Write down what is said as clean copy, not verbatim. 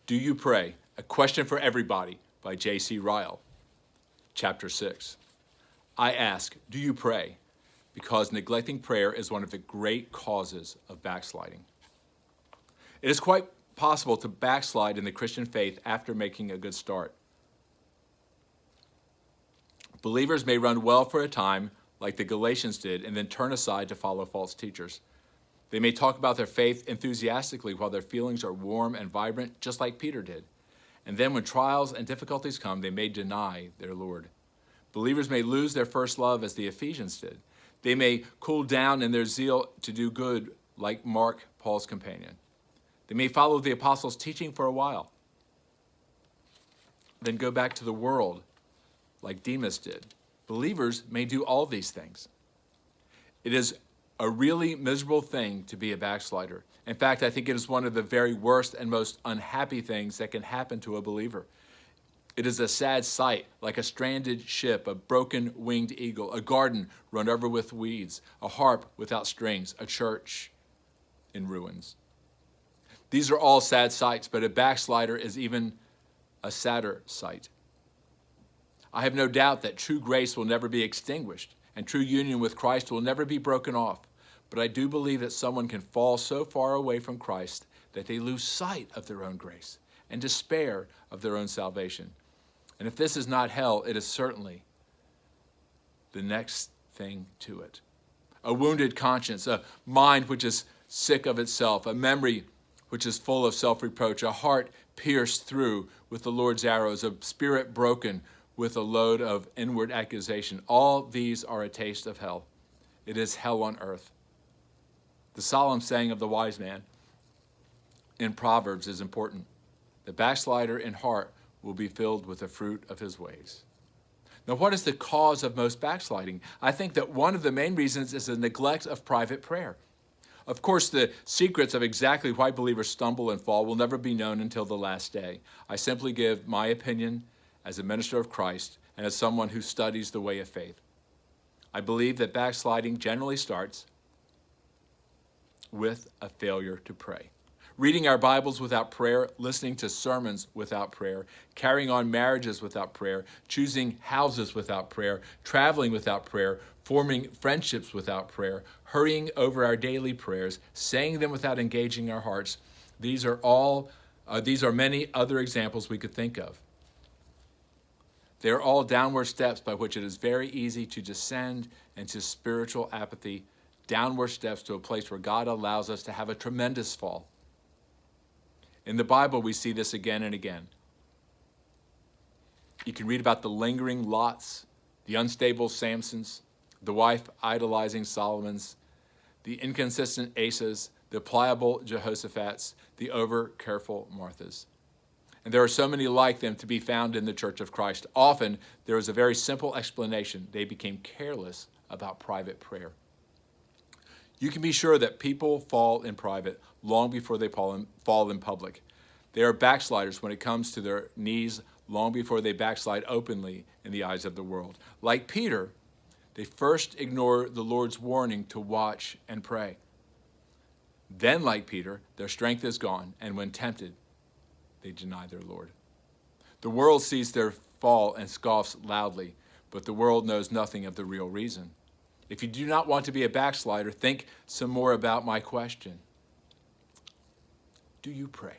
Do you pray? A question for everybody by J.C. Ryle. Chapter 6. I ask, do you pray? Because neglecting prayer is one of the great causes of backsliding. It is quite possible to backslide in the Christian faith after making a good start. Believers may run well for a time, like the Galatians did, and then turn aside to follow false teachers. They may talk about their faith enthusiastically while their feelings are warm and vibrant, just like Peter did. And then when trials and difficulties come, they may deny their Lord. Believers may lose their first love as the Ephesians did. They may cool down in their zeal to do good, like Mark, Paul's companion. They may follow the apostles' teaching for a while, then go back to the world, like Demas did. Believers may do all these things. It is a really miserable thing to be a backslider. In fact, I think it is one of the very worst and most unhappy things that can happen to a believer. It is a sad sight, like a stranded ship, a broken winged eagle, a garden run over with weeds, a harp without strings, a church in ruins. These are all sad sights, but a backslider is even a sadder sight. I have no doubt that true grace will never be extinguished, and true union with Christ will never be broken off. But I do believe that someone can fall so far away from Christ that they lose sight of their own grace and despair of their own salvation. And if this is not hell, it is certainly the next thing to it. A wounded conscience, a mind which is sick of itself, a memory which is full of self-reproach, a heart pierced through with the Lord's arrows, a spirit broken with a load of inward accusation. All these are a taste of hell. It is hell on earth. The solemn saying of the wise man in Proverbs is important. The backslider in heart will be filled with the fruit of his ways. Now, what is the cause of most backsliding? I think that one of the main reasons is the neglect of private prayer. Of course, the secrets of exactly why believers stumble and fall will never be known until the last day. I simply give my opinion as a minister of Christ and as someone who studies the way of faith. I believe that backsliding generally starts with a failure to pray. Reading our Bibles without prayer, listening to sermons without prayer, carrying on marriages without prayer, choosing houses without prayer, traveling without prayer, forming friendships without prayer, hurrying over our daily prayers, saying them without engaging our hearts. These are many other examples we could think of. They are all downward steps by which it is very easy to descend into spiritual apathy, downward steps to a place where God allows us to have a tremendous fall. In the Bible, we see this again and again. You can read about the lingering Lots, the unstable Samsons, the wife idolizing Solomons, the inconsistent Asas, the pliable Jehoshaphat's, the over-careful Marthas. And there are so many like them to be found in the Church of Christ. Often, there is a very simple explanation. They became careless about private prayer. You can be sure that people fall in private long before they fall in public. They are backsliders when it comes to their knees long before they backslide openly in the eyes of the world. Like Peter, they first ignore the Lord's warning to watch and pray. Then, like Peter, their strength is gone, and when tempted, they deny their Lord. The world sees their fall and scoffs loudly, but the world knows nothing of the real reason. If you do not want to be a backslider, think some more about my question. Do you pray?